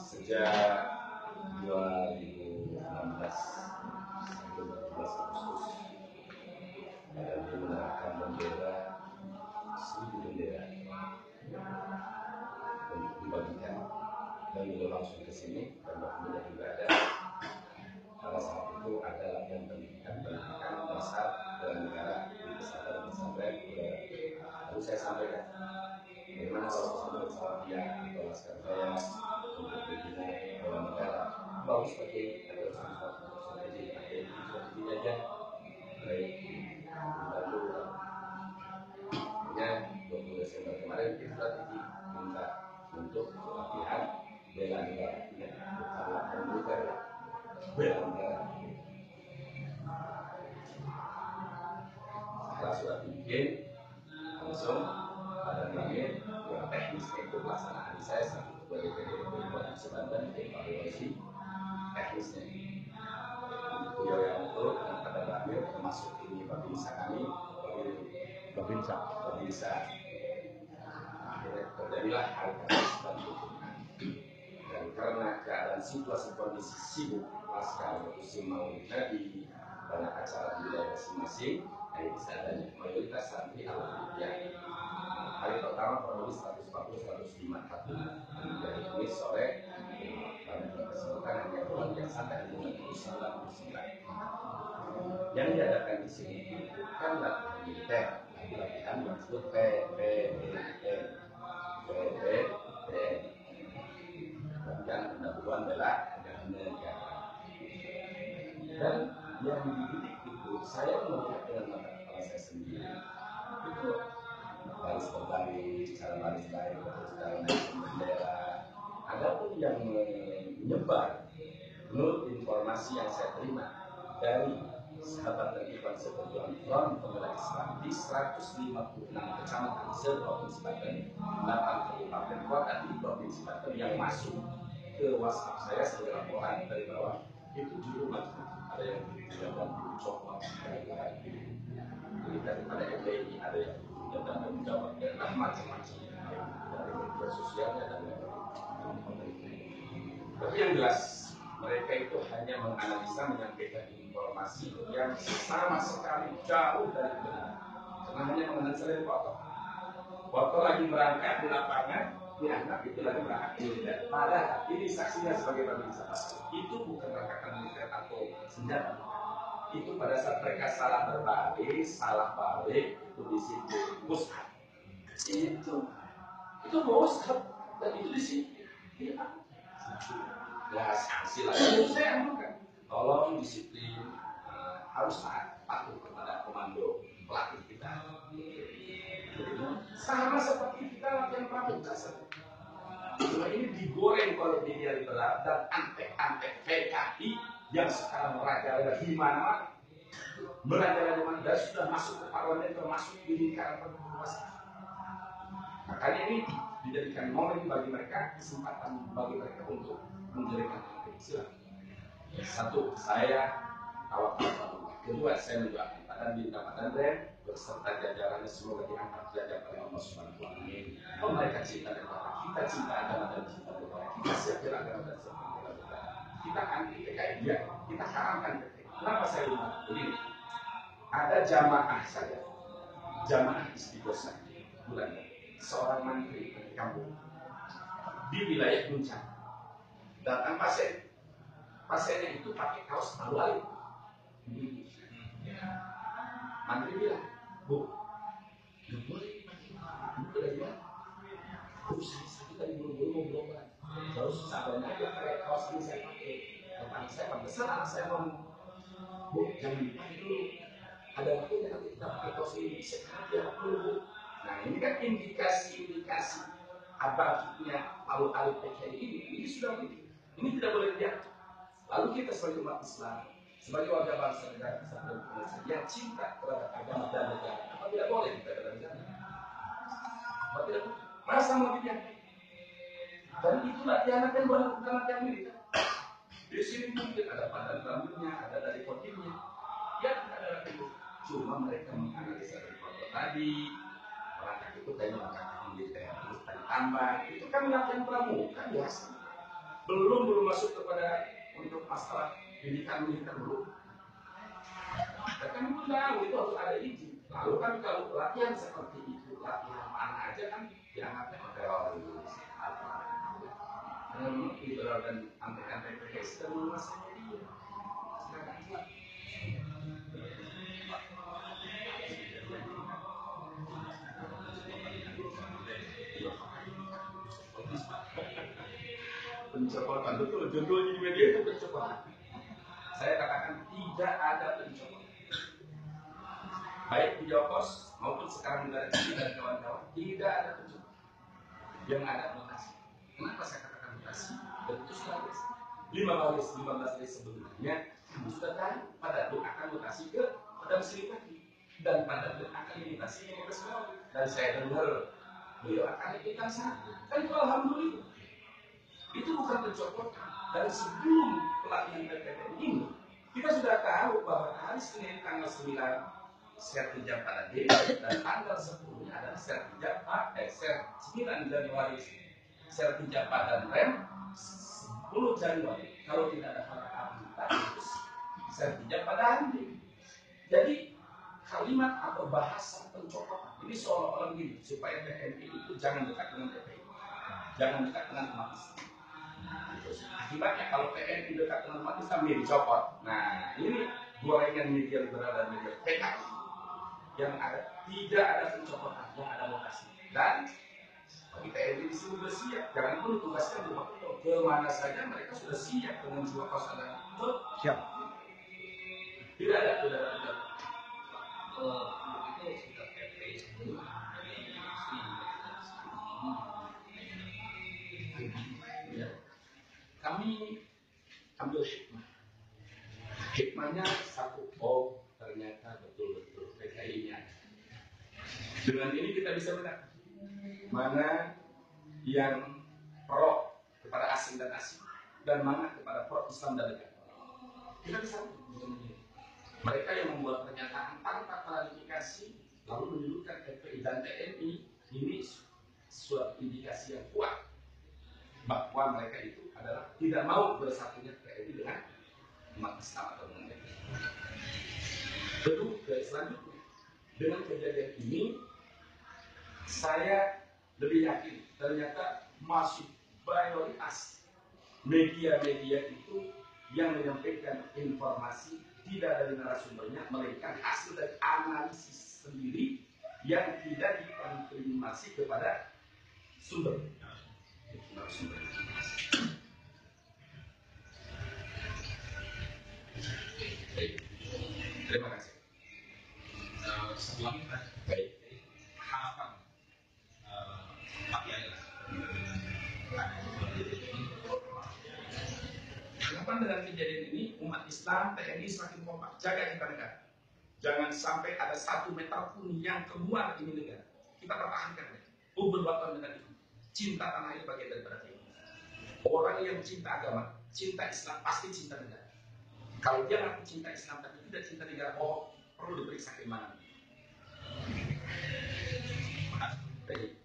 Sejak 2016 sampai 17 Agustus kami menerapkan bendera 1000 bendera untuk dibagikan, dan beliau langsung ke sini dan waktunya juga ada. Pada saat itu ada latihan pendidikan dasar bela negara di pesantren pesantren udara. Lalu saya sampaikan bagaimana kalau pesawat dia atau laskar saya untuk membina bela negara bagus pakai ada strategi aja. Baik, lalu ya 20 Desember kemarin kita strategi minta untuk latihan bela negara, bukan latihan militer ya, bela negara. Setelah sudah bikin langsung pada langit yang teknisnya itu pelaksanaan saya sebagai PDP Provinsi Banten di evaluasi teknisnya. Beliau yang itu dengan pada langit termasuk ini Babinsa kami, Babinsa. Akhirnya terjadilah hal tersebut. Dan karena keadaan situasi kondisi sibuk pasca musim Maulid Nabi, banyak acara di wilayah masing-masing, ini seadanya mayoritas santri alhamdulillah. Hari pertama kurang lebih 140-105 dari ini sore pada kesempatan hanya pulang yang santai dengan 99. Yang diadakan di sini bukan latihan militer, latihan yang disebut latihan pendahuluan bela negara. Dan yang dididik itu saya melihat dengan mata kepala saya sendiri itu baris berbaris, cara baris baik, cara naik bendera. Adapun yang menyebar menurut informasi yang saya terima dari sahabat dan ikhwan seperjuangan Front Pembela Islam di 156 kecamatan se-Provinsi Banten, 8 kabupaten kota di Provinsi Banten yang masuk ke WhatsApp saya sebagai laporan dari bawah itu judul macam-macam. Ada yang digunakan di coklat, daripada FPI, ada yang digunakan dan menjawab dan macam-macam dari media sosialnya dan tapi yang jelas mereka itu hanya menganalisa, menyampaikan informasi yang sama sekali jauh dari benar. Karena hanya menganalisa foto lagi berangkat di lapangan, dianggap itu lagi berangkat di militer. Padahal ini saksinya sebagai babinsa. Itu bukan rangkaian militer atau senjata. Itu pada saat mereka salah berbaris, salah balik, itu disiplin, musab. Itu musab dan itu disiplin. Ya sanksi lah. Itu saya amalkan. Tolong disiplin, harus patuh kepada komando pelatih kita. Sama seperti kita latihan pramuka. Cuma ini digoreng oleh media liberal dan antek-antek PKI yang sekarang merajalela di mana-mana. Merajalela di mana dan sudah masuk ke parlemen, termasuk di lingkaran penguasa. Makanya ini dijadikan momen bagi mereka, kesempatan bagi mereka untuk menjadikan Islam. Satu, saya tawakal. Kedua, saya mendoakan Pak Dandim beserta jajarannya semoga diangkat derajat oleh Allah Subhanahu wa Ta'ala. Oh, mereka cinta negara, kita cinta agama dan cinta negara, kita siap beragama dan siap negara. Kita anti PKI, ya, kita haramkan PKI. Kenapa saya bilang begini? Ada jamaah saja, jamaah istighosah bulan seorang mantri di kampung di wilayah Puncak datang pasiennya itu pakai kaos tahu mantri bilang, Bu, nggak boleh pakai bu dari mana? Bu, saya tadi buru-buru mau berobat. Terus sabarnya dia pakai kaos ini saya pakai. Kata saya pantesan anak saya ngomong, Bu, jangan dipakai dulu. Ada waktunya nanti kita pakai kaos ini. Sekarang dia dulu. Nah ini kan indikasi abadnya alif PKI ini sudah begitu. Ini tidak boleh dibiarkan. Lalu kita sebagai umat Islam, sebagai warga bangsa negara kesatuan Indonesia yang cinta terhadap agama dan negara, apa tidak boleh kita berbicara? Apa tidak boleh? Masa mau dibiarkan? Dan itulah dianakkan bukan latihan militer. Di sini mungkin ada padan rambutnya, ada dari podiumnya. Ya tidak ada lagi. Cuma mereka menganalisa dari foto tadi, perangkat itu kayaknya perangkat militer, terus tadi tambah. Itu kan latihan pramuka biasa. Belum masuk kepada untuk masalah pendidikan militer belum. Dan kan itu tahu itu harus ada izin. Lalu kan kalau latihan seperti itu, latihan mana aja kan dianggapnya teroris. Karena memang liberal dan anti PKS dan menguasai dia. Silakan buat. Pencopotan, betul, judulnya di media itu pencopotan. Saya katakan tidak ada pencopotan. Baik di Jokos maupun sekarang dari sini dan kawan-kawan, tidak ada pencopotan. Yang ada mutasi. Kenapa saya katakan mutasi? Dan itu sudah biasa. 15 hari sebelumnya sudah tahu pada akan mutasi ke Perdana Serikat dan pada akan mutasi ke Mabes Polri. Dan saya dengar beliau akan ikutan sana. Kan itu alhamdulillah. Itu bukan pencopotan. Dan sebelum pelatihan PPN ini, kita sudah tahu bahwa hari Senin tanggal 9 sertijab pada D dan tanggal 10 adalah sertijab 9 Januari sertijab dan rem 10 Januari. Kalau tidak ada hal terus sertijab pada hari. Jadi kalimat atau bahasa pencopotan ini seolah-olah begini supaya TNI itu jangan dekat dengan PPI, jangan dekat dengan umat Islam. Akibatnya kalau TNI dekat dengan umat Islam dia dicopot. Nah ini gorengan media liberal dan media PKI yang ada tidak ada pencopotan, yang ada lokasi. Dan bagi TNI di sini sudah siap, jangan pun ditugaskan di waktu kemana saja mereka sudah siap dengan jiwa kos dan siap. Tidak ada. Ya. Kami ambil hikmahnya satu, ternyata betul-betul PKI-nya. Dengan ini kita bisa melihat mana yang pro kepada asing dan asing dan mana kepada pro Islam dan negara. Kita bisa melihat mereka yang membuat pernyataan tanpa klarifikasi lalu menyebutkan FPI dan TNI ini suatu indikasi yang kuat bahwa mereka itu adalah tidak mau bersatunya TNI dengan umat Islam atau dengan negara. Kedua, selanjutnya dengan kejadian ini saya lebih yakin ternyata masih mayoritas media-media itu yang menyampaikan informasi tidak dari narasumbernya, melainkan hasil dari analisis sendiri yang tidak dikonfirmasi kepada sumber. Terima kasih. Setelah baik harapan Pak Yai harapan dengan kejadian ini umat Islam TNI semakin kompak, jaga kita negara. Jangan sampai ada 1 meter pun yang keluar ini negara. Kita pertahankan berbuat dengan itu. Cinta tanah air bagian daripada kita. Orang yang cinta agama, cinta Islam pasti cinta negara. Kalau dia ngaku cinta Islam tapi tidak cinta negara, perlu diperiksa keimanan. Baik.